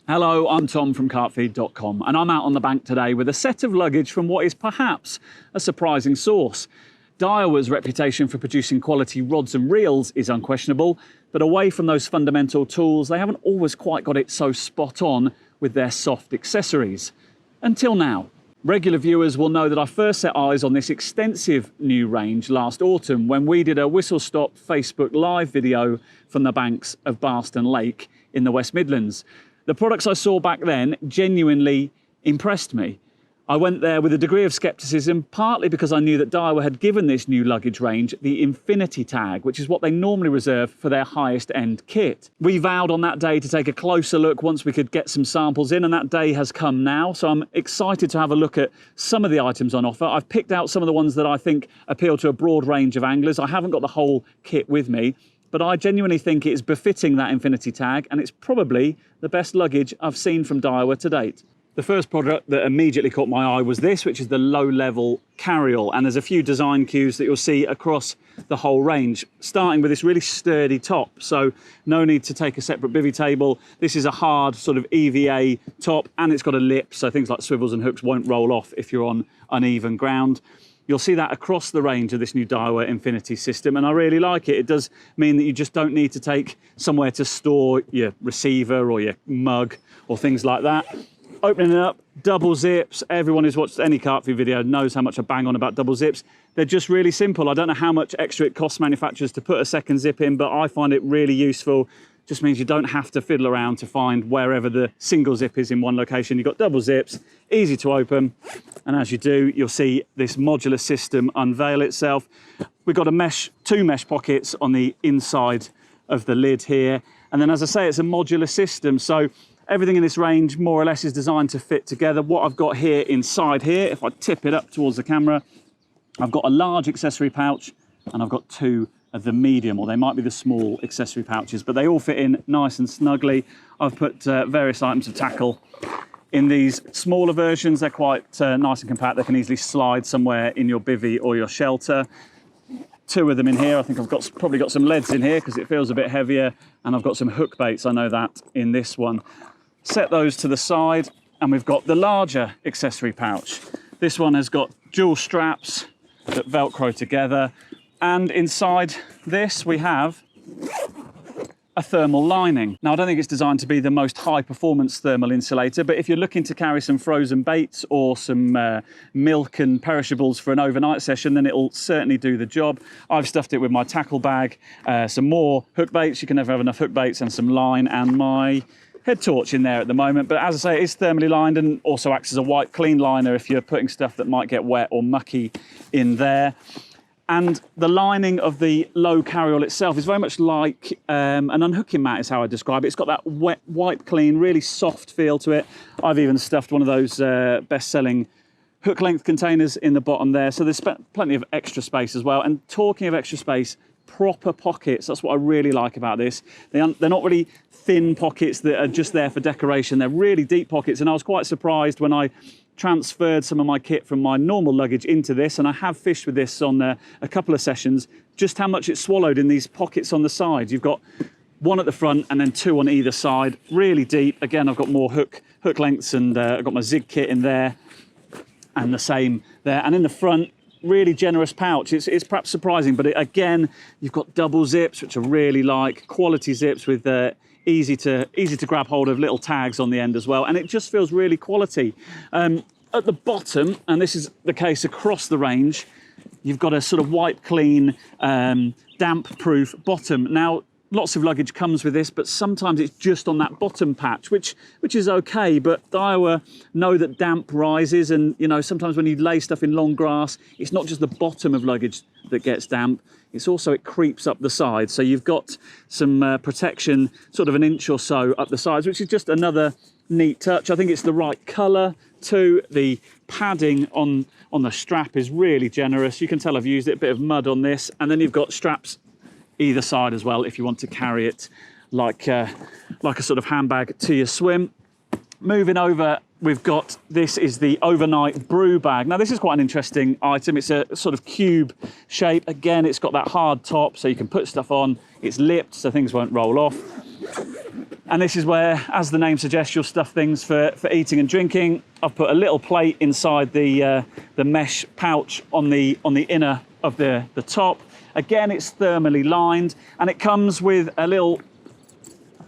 Hello, I'm Tom from Carpfeed.com and I'm out on the bank today with a set of luggage from what is perhaps a surprising source. Daiwa's reputation for producing quality rods and reels is unquestionable, but away from those fundamental tools, they haven't always quite got it so spot on with their soft accessories. Until now. Regular viewers will know that I first set eyes on this extensive new range last autumn when we did a whistle-stop Facebook Live video from the banks of Barston Lake in the West Midlands. The products I saw back then genuinely impressed me. I went there with a degree of scepticism, partly because I knew that Daiwa had given this new luggage range the Infinity tag, which is what they normally reserve for their highest end kit. We vowed on that day to take a closer look once we could get some samples in, and that day has come now, so I'm excited to have a look at some of the items on offer. I've picked out some of the ones that I think appeal to a broad range of anglers. I haven't got the whole kit with me, but I genuinely think it is befitting that Infinity tag, and it's probably the best luggage I've seen from Daiwa to date. The first product that immediately caught my eye was this, which is the Level Carryall, and there's a few design cues that you'll see across the whole range, starting with this really sturdy top, so no need to take a separate bivvy table. This is a hard sort of EVA top, and it's got a lip, so things like swivels and hooks won't roll off if you're on uneven ground. You'll see that across the range of this new Daiwa Infinity System, and I really like it. It does mean that you just don't need to take somewhere to store your receiver or your mug or things like that. Opening it up, double zips. Everyone who's watched any Carpfeed video knows how much I bang on about double zips. They're just really simple. I don't know how much extra it costs manufacturers to put a second zip in, but I find it really useful. Just means you don't have to fiddle around to find wherever the single zip is in one location. You've got double zips, easy to open, and as you do, you'll see this modular system unveil itself. We've got two mesh pockets on the inside of the lid here, and then as I say, it's a modular system, so everything in this range more or less is designed to fit together. What I've got here inside here, if I tip it up towards the camera, I've got a large accessory pouch and I've got two of the medium, or they might be the small accessory pouches, but they all fit in nice and snugly. I've put various items of tackle in these smaller versions. They're quite nice and compact. They can easily slide somewhere in your bivvy or your shelter. Two of them in here. I think I've probably got some leads in here because it feels a bit heavier, and I've got some hook baits, I know that, in this one. Set those to the side, and we've got the larger accessory pouch. This one has got dual straps that Velcro together, and inside this we have a thermal lining. Now, I don't think it's designed to be the most high performance thermal insulator, but if you're looking to carry some frozen baits or some milk and perishables for an overnight session, then it'll certainly do the job. I've stuffed it with my tackle bag, some more hook baits. You can never have enough hook baits, and some line, and my head torch in there at the moment. But as I say, it is thermally lined and also acts as a wipe clean liner if you're putting stuff that might get wet or mucky in there. And the lining of the Level Carryall itself is very much like an unhooking mat is how I describe it. It's got that wet, wipe clean, really soft feel to it. I've even stuffed one of those best-selling hook length containers in the bottom there. So there's plenty of extra space as well. And talking of extra space, proper pockets. That's what I really like about this. They're not really thin pockets that are just there for decoration. They're really deep pockets, and I was quite surprised when I transferred some of my kit from my normal luggage into this, and I have fished with this on a couple of sessions, just how much it swallowed in these pockets on the side. You've got one at the front and then two on either side, really deep. Again, I've got more hook lengths, and I've got my zig kit in there, and the same there. And in the front, really generous pouch. It's perhaps surprising, but again, you've got double zips, which I really like, quality zips with easy to grab hold of little tags on the end as well, and it just feels really quality. At the bottom, and this is the case across the range, you've got a sort of wipe clean, damp proof bottom. Now, lots of luggage comes with this, but sometimes it's just on that bottom patch, which is okay, but Daiwa know that damp rises, and you know, sometimes when you lay stuff in long grass, it's not just the bottom of luggage that gets damp, it's also, it creeps up the sides. So you've got some protection sort of an inch or so up the sides, which is just another neat touch. I think it's the right colour too. The padding on the strap is really generous. You can tell I've used it, a bit of mud on this, and then you've got straps either side as well if you want to carry it like a sort of handbag to your swim. Moving over, we've got, this is the Overnight Brew Bag. Now this is quite an interesting item. It's a sort of cube shape. Again, it's got that hard top so you can put stuff on. It's lipped so things won't roll off. And this is where, as the name suggests, you'll stuff things for eating and drinking. I've put a little plate inside the mesh pouch on the inner of the top. Again, it's thermally lined, and it comes with a little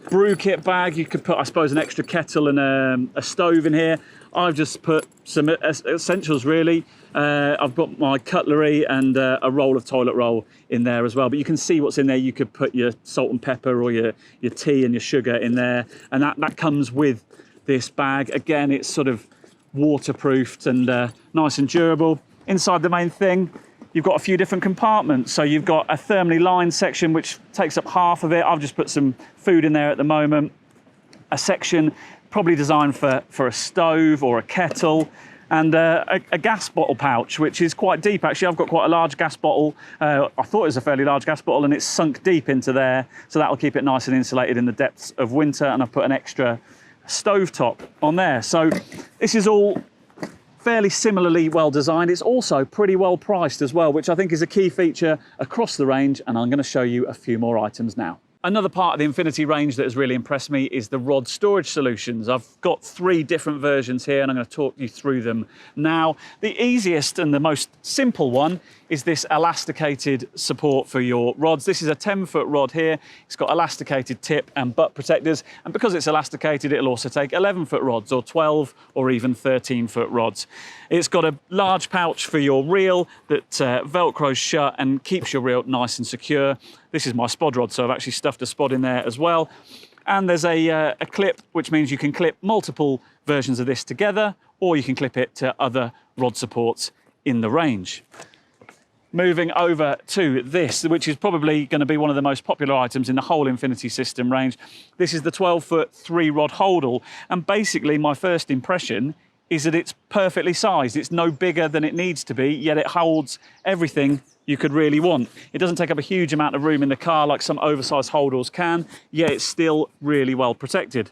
brew kit bag. You could put, I suppose, an extra kettle and a stove in here. I've just put some essentials, really. I've got my cutlery and a roll of toilet roll in there as well. But you can see what's in there. You could put your salt and pepper or your tea and your sugar in there. And that comes with this bag. Again, it's sort of waterproofed and nice and durable. Inside the main thing, you've got a few different compartments. So you've got a thermally lined section, which takes up half of it. I've just put some food in there at the moment. A section probably designed for a stove or a kettle, and a gas bottle pouch, which is quite deep. Actually, I've got quite a large gas bottle. I thought it was a fairly large gas bottle, and it's sunk deep into there, so that'll keep it nice and insulated in the depths of winter. And I've put an extra stovetop on there. So this is all fairly similarly well designed. It's also pretty well priced as well, which I think is a key feature across the range, and I'm going to show you a few more items now. Another part of the Infinity range that has really impressed me is the rod storage solutions. I've got 3 different versions here, and I'm going to talk you through them now. The easiest and the most simple one is this elasticated support for your rods. This is a 10-foot rod here. It's got elasticated tip and butt protectors, and because it's elasticated, it'll also take 11-foot rods or 12 or even 13-foot rods. It's got a large pouch for your reel that velcros shut and keeps your reel nice and secure. This is my spod rod, so I've actually stuffed a spod in there as well. And there's a clip, which means you can clip multiple versions of this together, or you can clip it to other rod supports in the range. Moving over to this, which is probably going to be one of the most popular items in the whole Infinity System range. This is the 12-foot 3-rod Holdall, and basically my first impression is that it's perfectly sized. It's no bigger than it needs to be, yet it holds everything you could really want. It doesn't take up a huge amount of room in the car like some oversized Holdalls can, yet it's still really well protected.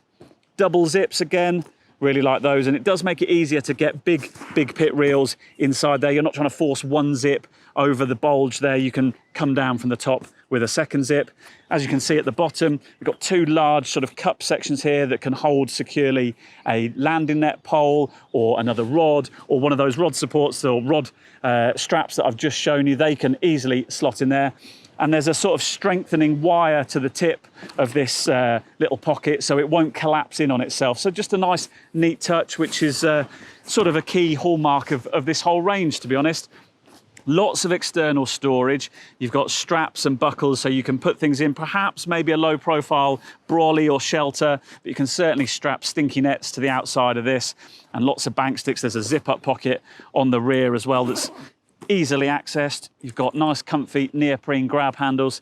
Double zips again, really like those, and it does make it easier to get big pit reels inside there. You're not trying to force one zip over the bulge there. You can come down from the top with a second zip. As you can see at the bottom, we've got 2 large sort of cup sections here that can hold securely a landing net pole or another rod, or one of those rod supports or rod straps that I've just shown you. They can easily slot in there. And there's a sort of strengthening wire to the tip of this little pocket, so it won't collapse in on itself. So just a nice, neat touch, which is sort of a key hallmark of this whole range, to be honest. Lots of external storage. You've got straps and buckles, so you can put things in, perhaps maybe a low profile brolly or shelter, but you can certainly strap stinky nets to the outside of this, and lots of bank sticks. There's a zip up pocket on the rear as well that's easily accessed. You've got nice comfy neoprene grab handles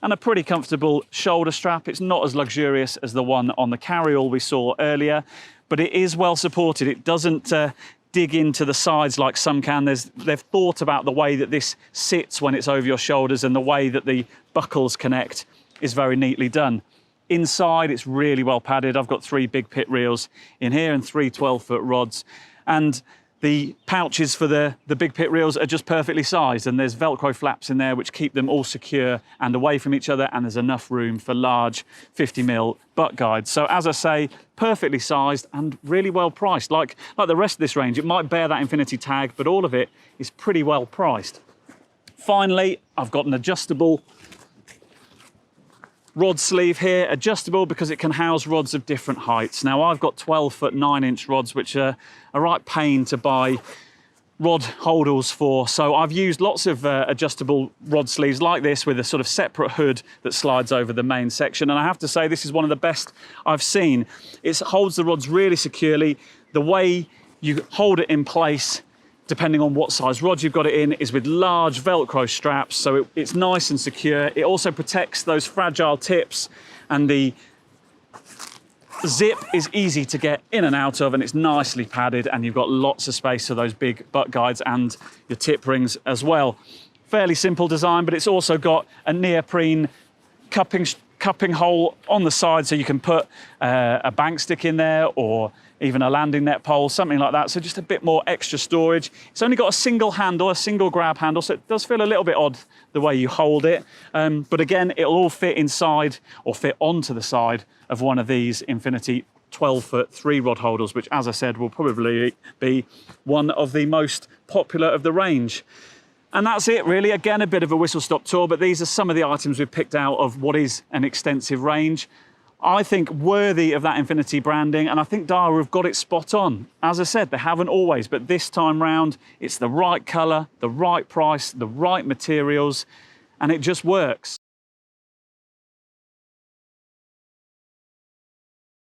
and a pretty comfortable shoulder strap. It's not as luxurious as the one on the Carryall we saw earlier, but it is well supported. It doesn't dig into the sides like some can. They've thought about the way that this sits when it's over your shoulders, and the way that the buckles connect is very neatly done. Inside, it's really well padded. I've got 3 big pit reels in here and 3 12-foot rods. And the pouches for the big pit reels are just perfectly sized, and there's Velcro flaps in there which keep them all secure and away from each other, and there's enough room for large 50mm butt guides. So as I say, perfectly sized and really well priced. Like the rest of this range, it might bear that Infinity tag, but all of it is pretty well priced. Finally, I've got an adjustable rod sleeve here, adjustable because it can house rods of different heights. Now I've got 12-foot 9-inch rods, which are a right pain to buy rod holdalls for. So I've used lots of adjustable rod sleeves like this with a sort of separate hood that slides over the main section. And I have to say, this is one of the best I've seen. It holds the rods really securely. The way you hold it in place, depending on what size rod you've got it in, is with large Velcro straps, so it's nice and secure. It also protects those fragile tips, and the zip is easy to get in and out of, and it's nicely padded, and you've got lots of space for those big butt guides and your tip rings as well. Fairly simple design, but it's also got a neoprene cupping cupping hole on the side so you can put a bank stick in there, or even a landing net pole, something like that. So just a bit more extra storage. It's only got a single handle, a single grab handle, so it does feel a little bit odd the way you hold it. But again, it'll all fit inside or fit onto the side of one of these Infinity 12-foot 3-rod holders, which, as I said, will probably be one of the most popular of the range. And that's it, really. Again, a bit of a whistle-stop tour, but these are some of the items we've picked out of what is an extensive range. I think worthy of that Infinity branding, and I think Daiwa have got it spot on. As I said, they haven't always, but this time round, it's the right colour, the right price, the right materials, and it just works.